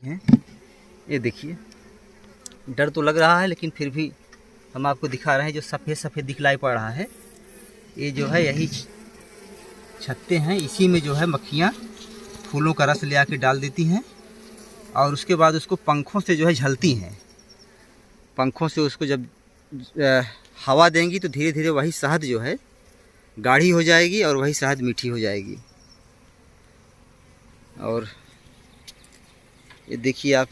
हैं। ये देखिए, डर तो लग रहा है लेकिन फिर भी हम आपको दिखा रहे हैं। जो सफ़ेद सफ़ेद दिखलाई पड़ रहा है, ये जो है यही छत्ते हैं। इसी में जो है मक्खियाँ फूलों का रस ले आके डाल देती हैं और उसके बाद उसको पंखों से जो है झलती हैं। पंखों से उसको जब हवा देंगी तो धीरे धीरे वही शहद जो है गाढ़ी हो जाएगी और वही शहद मीठी हो जाएगी। और ये देखिए आप,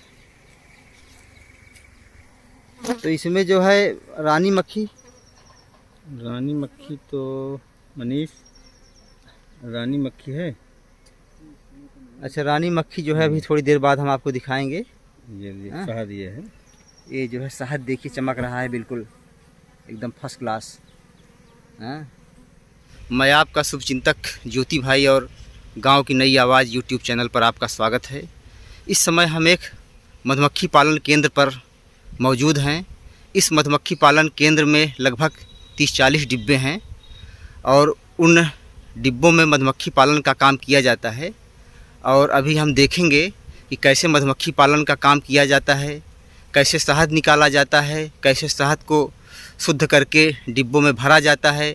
तो इसमें जो है रानी मक्खी तो मनीष रानी मक्खी है। अच्छा, रानी मक्खी जो है अभी थोड़ी देर बाद हम आपको दिखाएंगे। ये शहद ये है। ये जो है शहद देखिए चमक रहा है, बिल्कुल एकदम फर्स्ट क्लास। मैं आपका शुभचिंतक ज्योति भाई और गांव की नई आवाज़ यूट्यूब चैनल पर आपका स्वागत है। इस समय हम एक मधुमक्खी पालन केंद्र पर मौजूद हैं। इस मधुमक्खी पालन केंद्र में लगभग 30-40 डिब्बे हैं और उन डिब्बों में मधुमक्खी पालन का काम किया जाता है। और अभी हम देखेंगे कि कैसे मधुमक्खी पालन का काम किया जाता है, कैसे शहद निकाला जाता है, कैसे शहद को शुद्ध करके डिब्बों में भरा जाता है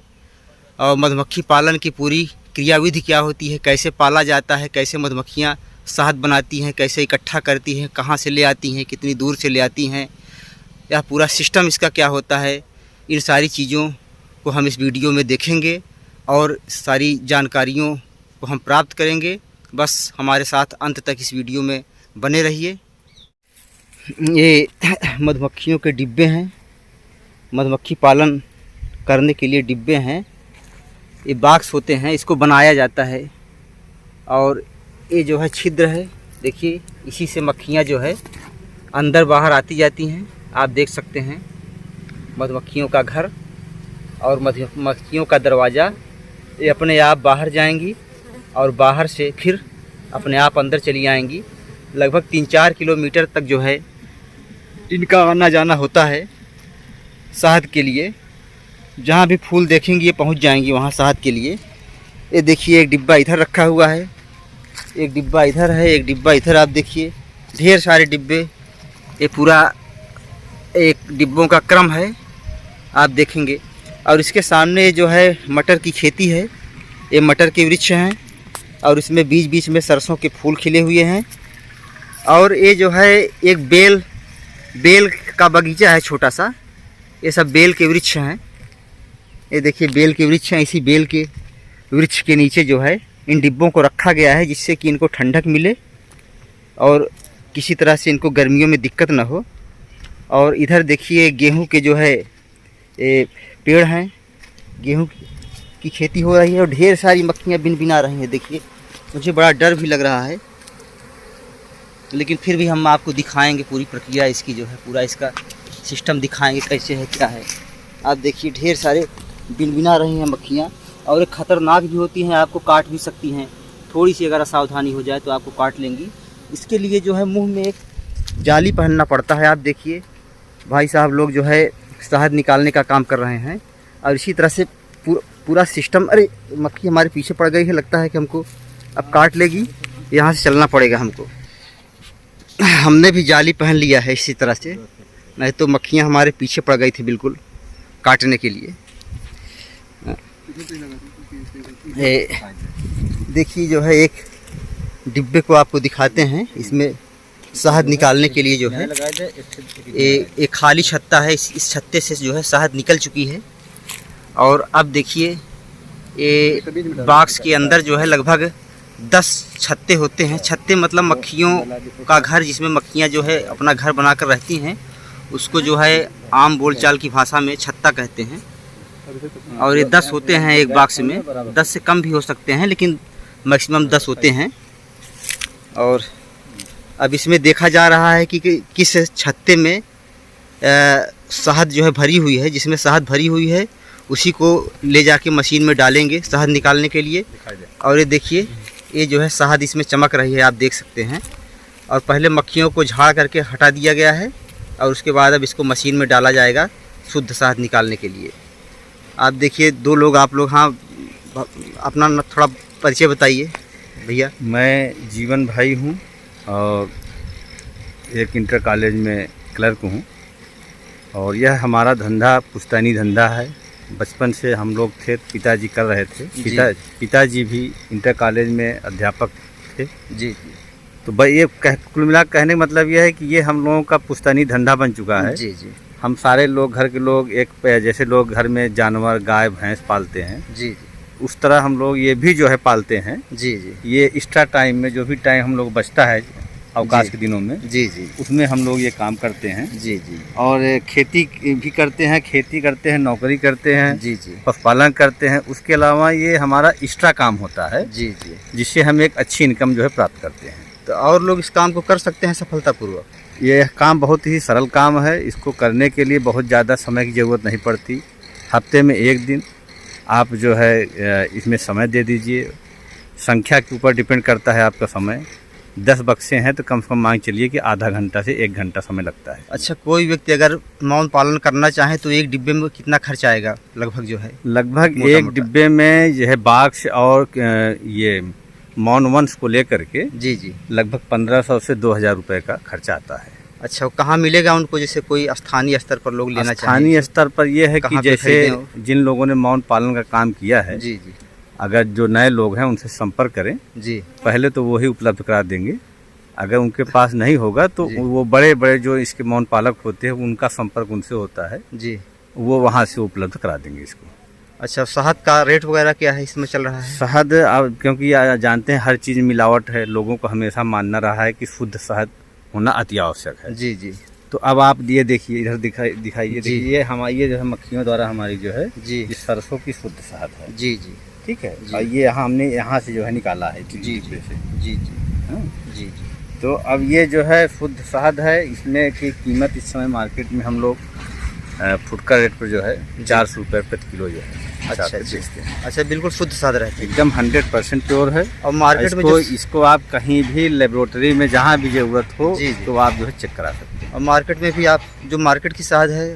और मधुमक्खी पालन की पूरी क्रियाविधि क्या होती है, कैसे पाला जाता है, कैसे मधुमक्खियाँ शहद बनाती हैं, कैसे इकट्ठा करती हैं, कहाँ से ले आती हैं, कितनी दूर से ले आती हैं, यह पूरा सिस्टम इसका क्या होता है। इन सारी चीज़ों को हम इस वीडियो में देखेंगे और सारी जानकारियों को हम प्राप्त करेंगे। बस हमारे साथ अंत तक इस वीडियो में बने रहिए। ये मधुमक्खियों के डिब्बे हैं, मधुमक्खी पालन करने के लिए डिब्बे हैं। ये बॉक्स होते हैं, इसको बनाया जाता है और ये जो है छिद्र है, देखिए इसी से मक्खियाँ जो है अंदर बाहर आती जाती हैं। आप देख सकते हैं मधुमक्खियों का घर और मधुमक्खियों का दरवाज़ा। ये अपने आप बाहर जाएंगी और बाहर से फिर अपने आप अंदर चली आएंगी। लगभग 3-4 किलोमीटर तक जो है इनका आना जाना होता है शहद के लिए। जहाँ भी फूल देखेंगी ये पहुँच जाएंगी वहाँ शहद के लिए। ये देखिए, एक डिब्बा इधर रखा हुआ है, एक डिब्बा इधर है, एक डिब्बा इधर। आप देखिए ढेर सारे डिब्बे, ये पूरा एक डिब्बों का क्रम है, आप देखेंगे। और इसके सामने जो है मटर की खेती है, ये मटर के वृक्ष हैं और इसमें बीच बीच में सरसों के फूल खिले हुए हैं। और ये जो है एक बेल का बगीचा है छोटा सा, ये सब बेल के वृक्ष हैं। ये देखिए बेल के वृक्ष हैं। इसी बेल के वृक्ष के नीचे जो है इन डिब्बों को रखा गया है जिससे कि इनको ठंडक मिले और किसी तरह से इनको गर्मियों में दिक्कत ना हो। और इधर देखिए गेहूं के जो है ये पेड़ हैं, गेहूं की खेती हो रही है और ढेर सारी मक्खियाँ बिना रही हैं। देखिए मुझे बड़ा डर भी लग रहा है लेकिन फिर भी हम आपको दिखाएंगे पूरी प्रक्रिया इसकी, जो है पूरा इसका सिस्टम दिखाएंगे कैसे है क्या है। आप देखिए ढेर सारे बिना रही हैं मक्खियाँ और एक ख़तरनाक भी होती हैं, आपको काट भी सकती हैं। थोड़ी सी अगर असावधानी हो जाए तो आपको काट लेंगी। इसके लिए जो है मुंह में एक जाली पहनना पड़ता है। आप देखिए भाई साहब लोग जो है शहद निकालने का काम कर रहे हैं और इसी तरह से पूरा सिस्टम। अरे मक्खी हमारे पीछे पड़ गई है, लगता है कि हमको अब काट लेगी, यहाँ से चलना पड़ेगा हमको। हमने भी जाली पहन लिया है इसी तरह से, नहीं तो मक्खियाँ हमारे पीछे पड़ गई थी बिल्कुल काटने के लिए। देखिए जो है एक डिब्बे को आपको दिखाते हैं, इसमें शहद निकालने के लिए जो है एक खाली छत्ता है। इस छत्ते से जो है शहद निकल चुकी है। और अब देखिए ये बॉक्स के अंदर जो है लगभग 10 छत्ते होते हैं। छत्ते मतलब मक्खियों का घर, जिसमें मक्खियाँ जो है अपना घर बनाकर रहती हैं, उसको जो है आम बोलचाल की भाषा में छत्ता कहते हैं। और ये 10 होते हैं एक बॉक्स में, 10 से कम भी हो सकते हैं लेकिन मैक्सिमम 10 होते हैं। और अब इसमें देखा जा रहा है कि किस छत्ते में शहद जो है भरी हुई है। जिसमें शहद भरी हुई है उसी को ले जाके मशीन में डालेंगे शहद निकालने के लिए। और ये देखिए ये जो है शहद इसमें चमक रही है, आप देख सकते हैं। और पहले मक्खियों को झाड़ करके हटा दिया गया है और उसके बाद अब इसको मशीन में डाला जाएगा शुद्ध शहद निकालने के लिए। आप देखिए 2 लोग, आप लोग, हाँ अपना थोड़ा परिचय बताइए भैया। मैं जीवन भाई हूँ और एक इंटर कॉलेज में क्लर्क हूँ और यह हमारा धंधा पुश्तैनी धंधा है। बचपन से हम लोग थे, पिताजी कर रहे थे। पिताजी भी इंटर कॉलेज में अध्यापक थे। जी। तो भाई ये कुल मिला कहने का मतलब यह है कि ये हम लोगों का पुश्तैनी धंधा बन चुका है। जी जी। हम सारे लोग घर के लोग जैसे लोग घर में जानवर गाय भैंस पालते हैं, जी, उस तरह हम लोग ये भी जो है पालते हैं। जी जी। ये एक्स्ट्रा टाइम में जो भी टाइम हम लोग बचता है अवकाश के दिनों में, जी जी, उसमें हम लोग ये काम करते हैं। जी जी। और खेती भी करते हैं, खेती करते हैं, नौकरी करते हैं, जी जी, पशुपालन करते हैं। उसके अलावा ये हमारा एक्स्ट्रा काम होता है, जी जी, जिससे हम एक अच्छी इनकम जो है प्राप्त करते हैं। तो और लोग इस काम को कर सकते हैं सफलतापूर्वक? ये काम बहुत ही सरल काम है। इसको करने के लिए बहुत ज़्यादा समय की ज़रूरत नहीं पड़ती। हफ्ते में एक दिन आप जो है इसमें समय दे दीजिए। संख्या के ऊपर डिपेंड करता है आपका समय। 10 बक्से हैं तो कम से कम मान चलिए कि आधा घंटा से 1 घंटा समय लगता है। अच्छा, कोई व्यक्ति अगर मौन पालन करना चाहे तो एक डिब्बे में कितना खर्चा आएगा लगभग जो है? लगभग एक डिब्बे में जो है बाक्स और ये मौन वंश को लेकर के जी जी लगभग 1500 से 2000 रुपये का खर्चा आता है। अच्छा, कहाँ मिलेगा उनको? जैसे कोई स्थानीय स्तर पर लोग लेना चाहे? स्थानीय स्तर पर यह है कि जैसे जिन लोगों ने मौन पालन का काम किया है, जी जी, अगर जो नए लोग हैं उनसे संपर्क करें। जी, पहले तो वही उपलब्ध करा देंगे। अगर उनके पास नहीं होगा तो वो बड़े बड़े जो इसके मौन पालक होते हैं उनका संपर्क उनसे होता है जी, वो वहाँ से उपलब्ध करा देंगे इसको। अच्छा, शहद का रेट वगैरह क्या है इसमें चल रहा है? शहद क्योंकि जानते हैं हर चीज़ मिलावट है, लोगों को हमेशा मानना रहा है कि शुद्ध शहद होना अति आवश्यक है। जी जी। तो अब आप ये देखिए, इधर दिखाइए, ये हमारी ये जो है मक्खियों द्वारा हमारी जो है जी ये सरसों की शुद्ध शहद है। जी जी, ठीक है। और ये हमने यहाँ से जो है निकाला है जी जी से। जी जी, हाँ? जी जी। तो अब ये जो है शुद्ध शहद है। इसमें की कीमत इस समय मार्केट में हम लोग फुटकर रेट पर जो है 400 रुपये प्रति किलो जो है अच्छा बेचते हैं। अच्छा, बिल्कुल शुद्ध शहद रहती है, एकदम 100% प्योर है। और मार्केट में इसको आप कहीं भी लेबोरेटरी में जहाँ भी ज़रूरत हो जी, तो आप जो है चेक करा सकते हैं। और मार्केट में भी आप जो मार्केट की शहद है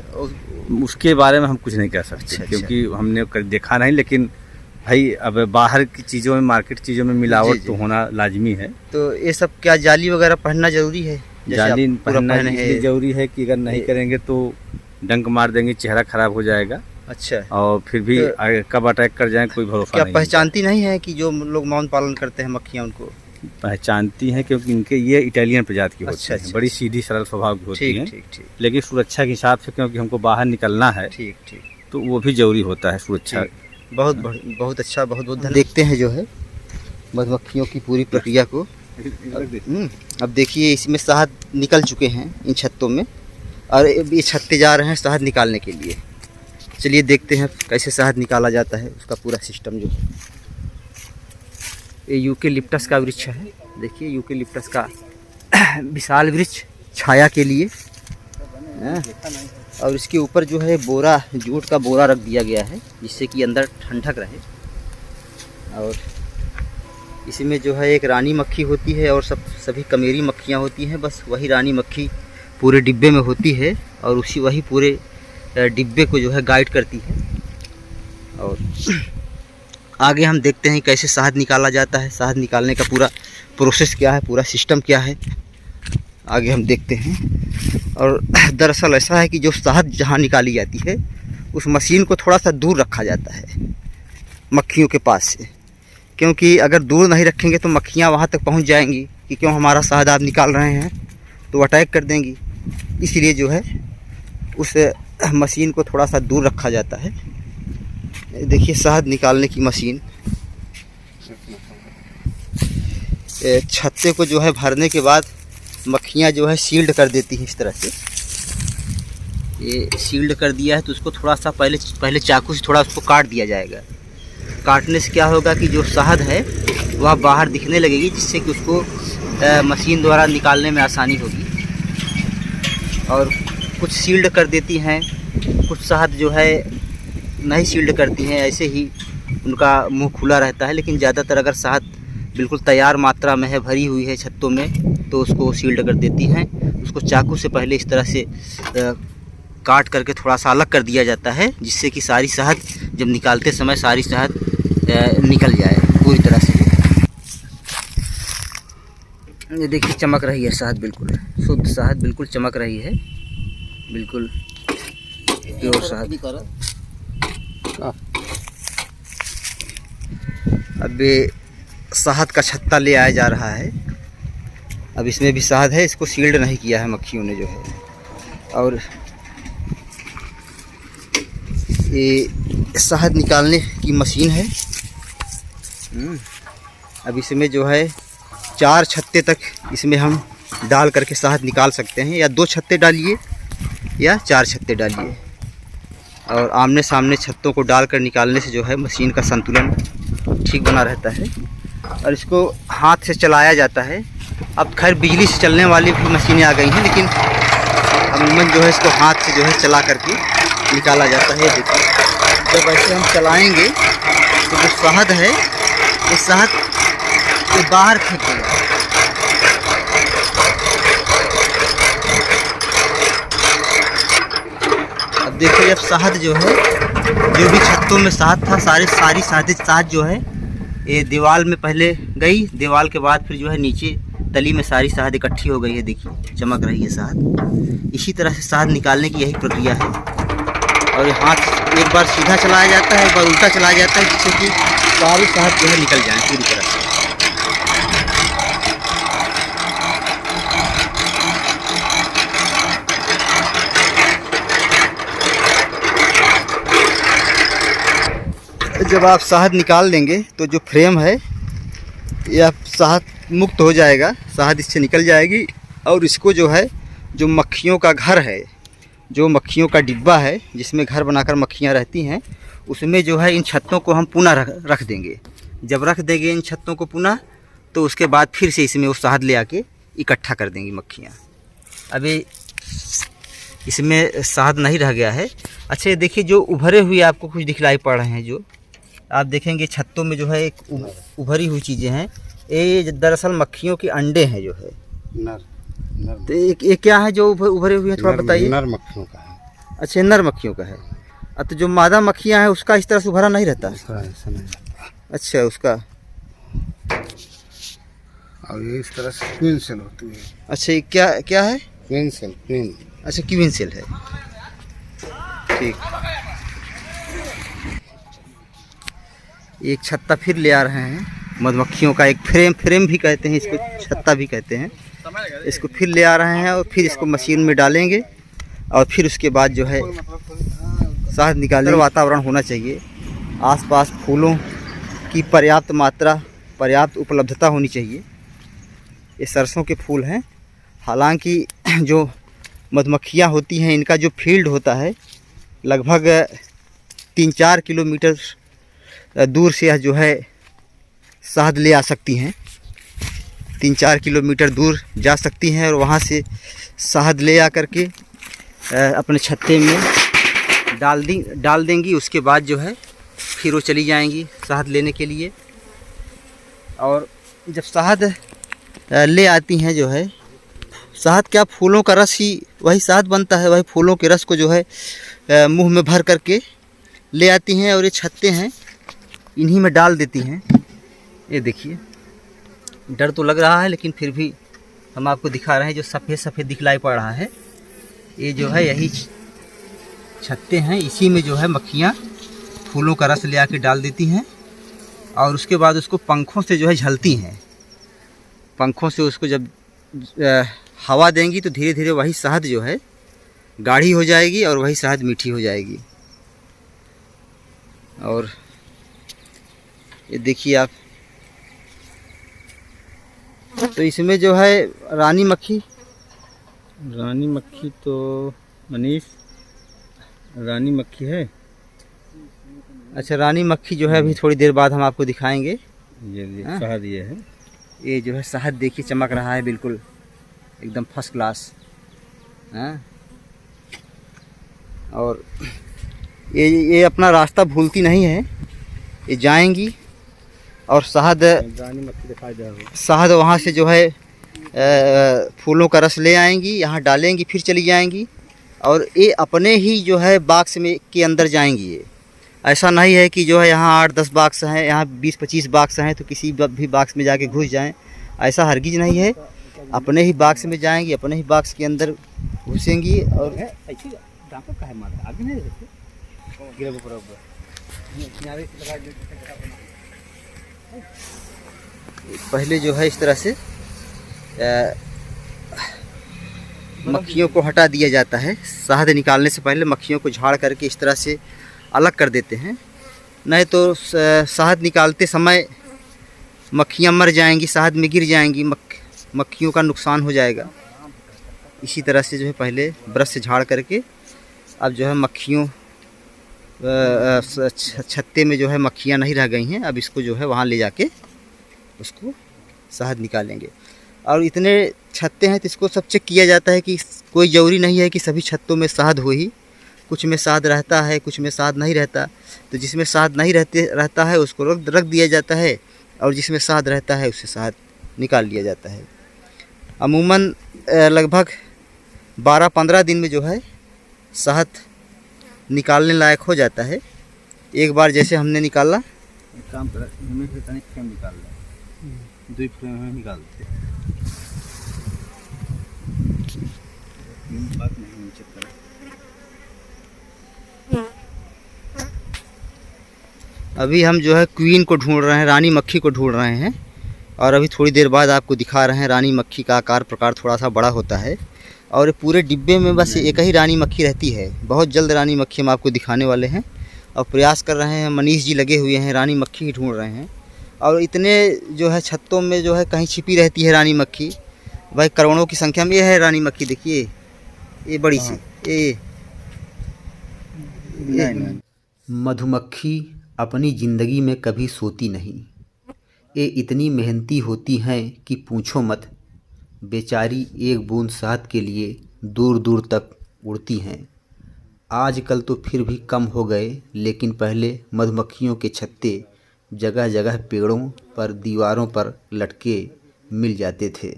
उसके बारे में हम कुछ नहीं कह सकते। अच्छा, क्योंकि हमने देखा नहीं। लेकिन भाई अब बाहर की चीज़ों में, मार्केट चीज़ों में मिलावट तो होना लाजमी है। तो ये सब क्या जाली वगैरह पहनना जरूरी है? जाली पहनना इसलिए जरूरी है कि अगर नहीं करेंगे तो डंक मार देंगे, चेहरा खराब हो जाएगा। अच्छा, और फिर भी कब अटैक कर जाए कोई भरोसा क्या नहीं। पहचानती नहीं है कि जो लोग मौन पालन करते हैं मक्खियाँ उनको? पहचानती हैं क्योंकि इनके ये इटालियन प्रजाति की होती अच्छा, हैं। अच्छा, बड़ी सीधी सरल स्वभाव की होती हैं। ठीक ठीक, लेकिन सुरक्षा के हिसाब से क्योंकि हमको बाहर निकलना है, ठीक ठीक, तो वो भी जरूरी होता है सुरक्षा। बहुत बहुत अच्छा, बहुत बहुत धन्यवाद। देखते हैं जो है मधुमक्खियों की पूरी प्रक्रिया को। अब देखिए इसमें शहद निकल चुके हैं इन छत्तों में, और ये छत्ते जा रहे हैं शहद निकालने के लिए। चलिए देखते हैं कैसे शहद निकाला जाता है, उसका पूरा सिस्टम जो है। ये यूकेलिप्टस का वृक्ष है। देखिए यूकेलिप्टस का विशाल वृक्ष छाया के लिए, और इसके ऊपर जो है बोरा, जूट का बोरा रख दिया गया है जिससे कि अंदर ठंडक रहे। और इसमें जो है एक रानी मक्खी होती है और सभी कमेरी मक्खियाँ होती हैं। बस वही रानी मक्खी पूरे डिब्बे में होती है और वही पूरे डिब्बे को जो है गाइड करती है। और आगे हम देखते हैं कैसे शहद निकाला जाता है, शहद निकालने का पूरा प्रोसेस क्या है, पूरा सिस्टम क्या है, आगे हम देखते हैं। और दरअसल ऐसा है कि जो शहद जहाँ निकाली जाती है उस मशीन को थोड़ा सा दूर रखा जाता है मक्खियों के पास से, क्योंकि अगर दूर नहीं रखेंगे तो मक्खियाँ वहाँ तक पहुँच जाएंगी कि क्यों हमारा शहद आप निकाल रहे हैं, तो अटैक कर देंगी। इसलिए जो है उस मशीन को थोड़ा सा दूर रखा जाता है। देखिए शहद निकालने की मशीन। छत्ते को जो है भरने के बाद मक्खियाँ जो है सील्ड कर देती हैं इस तरह से। ये सील्ड कर दिया है तो उसको थोड़ा सा पहले चाकू से थोड़ा उसको काट दिया जाएगा। काटने से क्या होगा कि जो शहद है वह बाहर दिखने लगेगी, जिससे कि उसको मशीन द्वारा निकालने में आसानी होगी। और कुछ सील्ड कर देती हैं, कुछ शहद जो है नहीं सील्ड करती हैं, ऐसे ही उनका मुंह खुला रहता है। लेकिन ज़्यादातर अगर शहद बिल्कुल तैयार मात्रा में है, भरी हुई है छत्तों में, तो उसको सील्ड कर देती हैं। उसको चाकू से पहले इस तरह से काट करके थोड़ा सा अलग कर दिया जाता है, जिससे कि सारी शहद जब निकालते समय सारी शहद निकल जाए पूरी तरह से। ये देखिए चमक रही है शहद, बिल्कुल शुद्ध शहद, बिल्कुल चमक रही है, बिल्कुल प्योर शहद। अब ये शहद का छत्ता ले आया जा रहा है। अब इसमें भी शहद है, इसको सील्ड नहीं किया है मक्खियों ने जो है। और ये शहद निकालने की मशीन है। अब इसमें जो है 4 छत्ते तक इसमें हम डाल करके शहद निकाल सकते हैं, या 2 छत्ते डालिए या 4 छत्ते डालिए। और आमने सामने छत्तों को डालकर निकालने से जो है मशीन का संतुलन ठीक बना रहता है। और इसको हाथ से चलाया जाता है। अब खैर बिजली से चलने वाली भी मशीनें आ गई हैं, लेकिन अमूमन जो है इसको हाथ से जो है चला करके निकाला जाता है। देखिए जब ऐसे हम चलाएंगे तो जो शहद है ये शहद के बाहर फेंक देगा। अब देखिए जब शहद जो है, जो भी छत्तों में शहद था, सारी शहद जो है ये दीवार में पहले गई, दीवार के बाद फिर जो है नीचे तली में सारी शहद इकट्ठी हो गई है। देखिए चमक रही है शहद। इसी तरह से शहद निकालने की यही प्रक्रिया है। और ये हाथ एक बार सीधा चलाया जाता है, एक बार उल्टा चलाया जाता है, जिससे कि सारी शहद जो है निकल जाए पूरी तरह से। जब आप शहद निकाल देंगे तो जो फ्रेम है यह शहद मुक्त हो जाएगा, शहद इससे निकल जाएगी। और इसको जो है, जो मक्खियों का घर है, जो मक्खियों का डिब्बा है जिसमें घर बनाकर मक्खियाँ रहती हैं, उसमें जो है इन छत्तों को हम पुनः रख देंगे। जब रख देंगे इन छत्तों को पुनः, तो उसके बाद फिर से इसमें वो शहद ले आके इकट्ठा कर देंगी मक्खियाँ। अभी इसमें शहद नहीं रह गया है। अच्छा ये देखिए जो उभरे हुए आपको कुछ दिखलाई पड़ रहे हैं, जो आप देखेंगे छत्तों में जो है एक उभरी हुई चीज़ें हैं, ये दरअसल मक्खियों के अंडे हैं जो है। नर तो ये क्या है जो उभरे हुए हैं, थोड़ा बताइए। नर मक्खियों का है। अच्छा नर मक्खियों का है। अब तो जो मादा मक्खियाँ हैं उसका इस तरह से उभरा नहीं रहता। अच्छा उसका, और ये इस तरह से क्वीन सेल होती है। अच्छा ये क्या क्या है? Queen cell, queen. अच्छा क्वीन सेल है, ठीक। एक छत्ता फिर ले आ रहे हैं मधुमक्खियों का, एक फ्रेम भी कहते हैं इसको, छत्ता भी कहते हैं। इसको फिर ले आ रहे हैं और फिर इसको मशीन में डालेंगे। और फिर उसके बाद जो है शहद निकालने वातावरण होना चाहिए। आसपास फूलों की पर्याप्त मात्रा, पर्याप्त उपलब्धता होनी चाहिए। ये सरसों के फूल हैं। हालांकि जो मधुमक्खियाँ होती हैं, इनका जो फील्ड होता है लगभग 3-4 किलोमीटर दूर से जो है शहद ले आ सकती हैं। 3-4 किलोमीटर दूर जा सकती हैं और वहाँ से शहद ले आ करके अपने छत्ते में डाल देंगी। उसके बाद जो है फिर वो चली जाएंगी शहद लेने के लिए। और जब शहद ले आती हैं जो है, शहद क्या, फूलों का रस ही वही शहद बनता है। वही फूलों के रस को जो है मुंह में भर करके ले आती हैं और ये छत्ते हैं इन्हीं में डाल देती हैं। ये देखिए डर तो लग रहा है, लेकिन फिर भी हम आपको दिखा रहे हैं। जो सफ़ेद सफ़ेद दिखलाई पड़ रहा है, ये जो है यही छत्ते हैं। इसी में जो है मक्खियाँ फूलों का रस ले आके डाल देती हैं और उसके बाद उसको पंखों से जो है झलती हैं। पंखों से उसको जब हवा देंगी तो धीरे धीरे वही शहद जो है गाढ़ी हो जाएगी और वही शहद मीठी हो जाएगी। और ये देखिए आप, तो इसमें जो है रानी मक्खी तो मनीष रानी मक्खी है। अच्छा रानी मक्खी जो है अभी थोड़ी देर बाद हम आपको दिखाएंगे। ये शहद ये है। ये जो है शहद देखिए चमक रहा है, बिल्कुल एकदम फर्स्ट क्लास। हाँ, और ये अपना रास्ता भूलती नहीं है। ये जाएंगी और शहद वहाँ से जो है फूलों का रस ले आएंगी, यहाँ डालेंगी, फिर चली जाएंगी। और ये अपने ही जो है बाक्स में के अंदर जाएंगी। ये ऐसा नहीं है कि जो है यहाँ 8-10 बाक्स हैं, यहाँ 20-25 बाक्स हैं तो किसी भी बाक्स में जाके घुस जाएं, ऐसा हरगिज नहीं है। अपने ही बॉक्स में जाएंगी, अपने ही बॉक्स के अंदर घुसेंगी और पहले जो है इस तरह से मक्खियों को हटा दिया जाता है। शहद निकालने से पहले मक्खियों को झाड़ करके इस तरह से अलग कर देते हैं, नहीं तो शहद निकालते समय मक्खियाँ मर जाएंगी, शहद में गिर जाएंगी, मक्खियों का नुकसान हो जाएगा। इसी तरह से जो है पहले ब्रश से झाड़ करके अब जो है मक्खियों छत्ते में जो है मक्खियाँ नहीं रह गई हैं, अब इसको जो है वहाँ ले जाके उसको शहद निकालेंगे। और इतने छत्ते हैं तो इसको सब चेक किया जाता है कि कोई ज़रूरी नहीं है कि सभी छत्तों में शहद हो ही, कुछ में शहद रहता है, कुछ में शहद नहीं रहता। तो जिसमें शहद नहीं रहता है उसको रख दिया जाता है, और जिसमें शहद रहता है उससे शहद निकाल लिया जाता है। अमूमन लगभग 12-15 दिन में जो है शहद निकालने लायक हो जाता है। एक बार जैसे हमने निकाला काम फ्रेम निकाल लें, 2 फ्रेम में निकालते बात नहीं चेक करें। अभी हम जो है क्वीन को ढूंढ रहे हैं, रानी मक्खी को ढूंढ रहे हैं, और अभी थोड़ी देर बाद आपको दिखा रहे हैं। रानी मक्खी का आकार प्रकार थोड़ा सा बड़ा होता है, और पूरे डिब्बे में बस एक ही रानी मक्खी रहती है। बहुत जल्द रानी मक्खी हम आपको दिखाने वाले हैं, और प्रयास कर रहे हैं। मनीष जी लगे हुए हैं, रानी मक्खी ही ढूंढ रहे हैं। और इतने जो है छत्तों में जो है कहीं छिपी रहती है रानी मक्खी, भाई करोड़ों की संख्या में। ये है रानी मक्खी, देखिए ये बड़ी सी ये मधुमक्खी अपनी ज़िंदगी में कभी सोती नहीं। ये इतनी मेहनती होती हैं कि पूछो मत। बेचारी एक बूंद शहद के लिए दूर दूर तक उड़ती हैं। आजकल तो फिर भी कम हो गए, लेकिन पहले मधुमक्खियों के छत्ते जगह जगह पेड़ों पर, दीवारों पर लटके मिल जाते थे।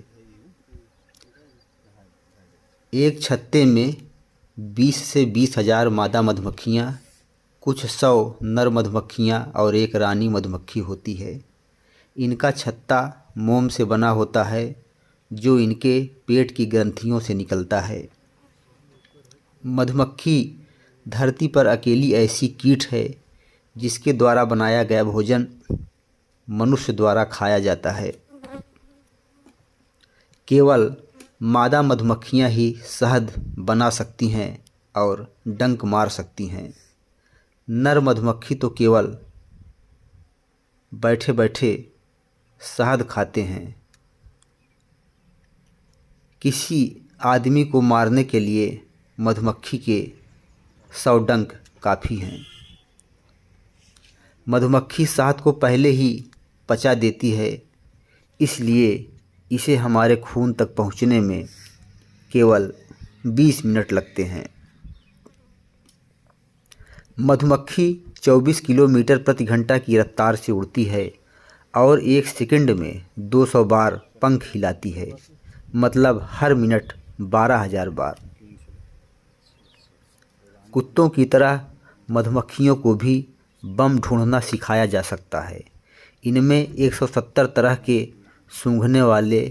एक छत्ते में 20 से 20,000 मादा मधुमक्खियाँ, कुछ 100 नर मधुमक्खियाँ और एक रानी मधुमक्खी होती है। इनका छत्ता मोम से बना होता है, जो इनके पेट की ग्रंथियों से निकलता है। मधुमक्खी धरती पर अकेली ऐसी कीट है जिसके द्वारा बनाया गया भोजन मनुष्य द्वारा खाया जाता है। केवल मादा मधुमक्खियां ही शहद बना सकती हैं और डंक मार सकती हैं। नर मधुमक्खी तो केवल बैठे बैठे शहद खाते हैं। किसी आदमी को मारने के लिए मधुमक्खी के 100 डंक काफ़ी हैं। मधुमक्खी शहद को पहले ही पचा देती है, इसलिए इसे हमारे खून तक पहुंचने में केवल 20 मिनट लगते हैं। मधुमक्खी 24 किलोमीटर प्रति घंटा की रफ्तार से उड़ती है और एक सेकंड में 200 बार पंख हिलाती है, मतलब हर मिनट 12,000 बार। कुत्तों की तरह मधुमक्खियों को भी बम ढूंढना सिखाया जा सकता है। इनमें 170 तरह के सूंघने वाले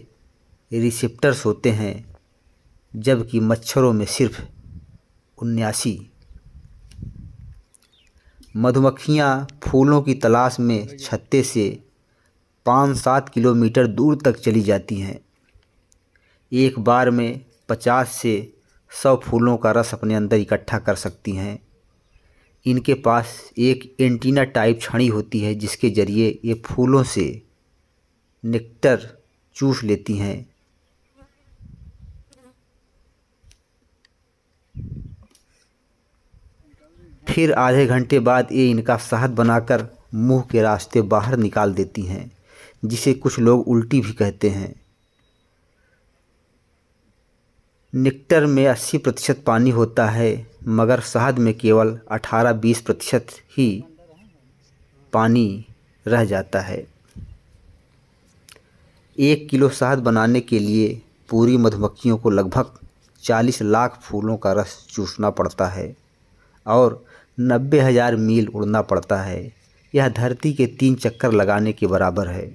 रिसेप्टर्स होते हैं, जबकि मच्छरों में सिर्फ 79। मधुमक्खियाँ फूलों की तलाश में छत्ते से 5-7 किलोमीटर दूर तक चली जाती हैं। एक बार में 50 से 100 फूलों का रस अपने अंदर इकट्ठा कर सकती हैं। इनके पास एक एंटीना टाइप छड़ी होती है, जिसके ज़रिए ये फूलों से नेक्टर चूस लेती हैं। फिर आधे घंटे बाद ये इनका शहद बनाकर मुंह के रास्ते बाहर निकाल देती हैं, जिसे कुछ लोग उल्टी भी कहते हैं। नेक्टर में 80% पानी होता है, मगर शहद में केवल 18-20% ही पानी रह जाता है। 1 किलो शहद बनाने के लिए पूरी मधुमक्खियों को लगभग 40 लाख फूलों का रस चूसना पड़ता है और 90,000 मील उड़ना पड़ता है। यह धरती के 3 चक्कर लगाने के बराबर है।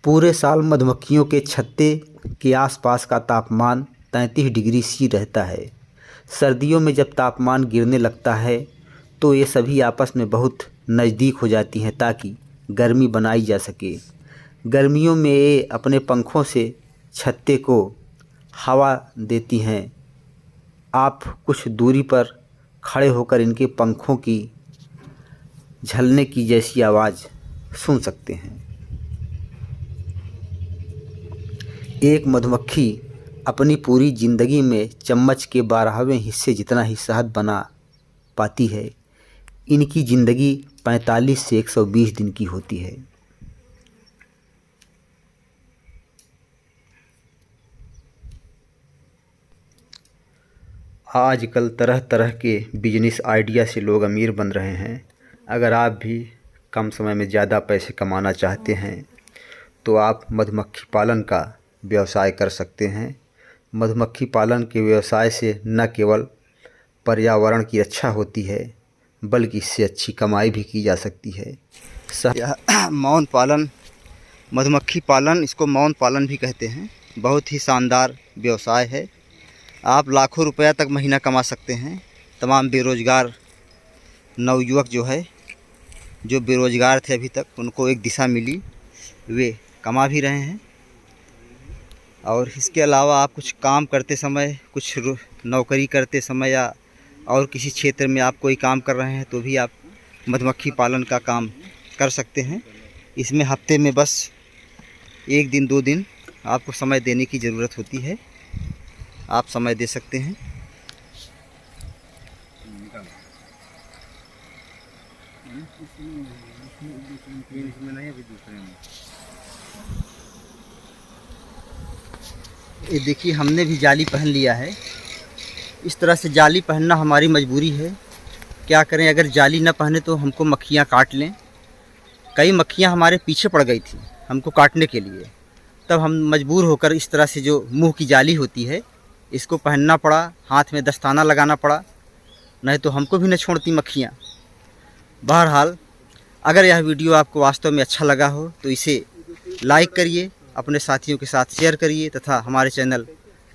पूरे साल मधुमक्खियों के छत्ते के आसपास का तापमान 33 डिग्री सी रहता है। सर्दियों में जब तापमान गिरने लगता है तो ये सभी आपस में बहुत नज़दीक हो जाती हैं ताकि गर्मी बनाई जा सके। गर्मियों में ये अपने पंखों से छत्ते को हवा देती हैं। आप कुछ दूरी पर खड़े होकर इनके पंखों की झलने की जैसी आवाज़ सुन सकते हैं। एक मधुमक्खी अपनी पूरी ज़िंदगी में चम्मच के 12वें हिस्से जितना ही शहद बना पाती है। इनकी ज़िंदगी 45 से 120 दिन की होती है। आजकल तरह तरह के बिजनेस आइडिया से लोग अमीर बन रहे हैं। अगर आप भी कम समय में ज़्यादा पैसे कमाना चाहते हैं तो आप मधुमक्खी पालन का व्यवसाय कर सकते हैं। मधुमक्खी पालन के व्यवसाय से न केवल पर्यावरण की रक्षा होती है बल्कि इससे अच्छी कमाई भी की जा सकती है। मौन पालन, मधुमक्खी पालन, इसको मौन पालन भी कहते हैं। बहुत ही शानदार व्यवसाय है। आप लाखों रुपया तक महीना कमा सकते हैं। तमाम बेरोज़गार नवयुवक जो बेरोज़गार थे अभी तक, उनको एक दिशा मिली, वे कमा भी रहे हैं। और इसके अलावा आप कुछ काम करते समय, कुछ नौकरी करते समय या और किसी क्षेत्र में आप कोई काम कर रहे हैं तो भी आप मधुमक्खी पालन का काम कर सकते हैं। इसमें हफ्ते में बस 1 दिन 2 दिन आपको समय देने की ज़रूरत होती है। आप समय दे सकते हैं। ये देखिए, हमने भी जाली पहन लिया है। इस तरह से जाली पहनना हमारी मजबूरी है। क्या करें, अगर जाली न पहने तो हमको मक्खियाँ काट लें। कई मक्खियाँ हमारे पीछे पड़ गई थी हमको काटने के लिए, तब हम मजबूर होकर इस तरह से जो मुंह की जाली होती है इसको पहनना पड़ा, हाथ में दस्ताना लगाना पड़ा, नहीं तो हमको भी न छोड़ती मक्खियाँ। बहरहाल, अगर यह वीडियो आपको वास्तव में अच्छा लगा हो तो इसे लाइक करिए, अपने साथियों के साथ शेयर करिए तथा हमारे चैनल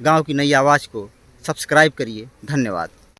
गांव की नई आवाज़ को सब्सक्राइब करिए। धन्यवाद।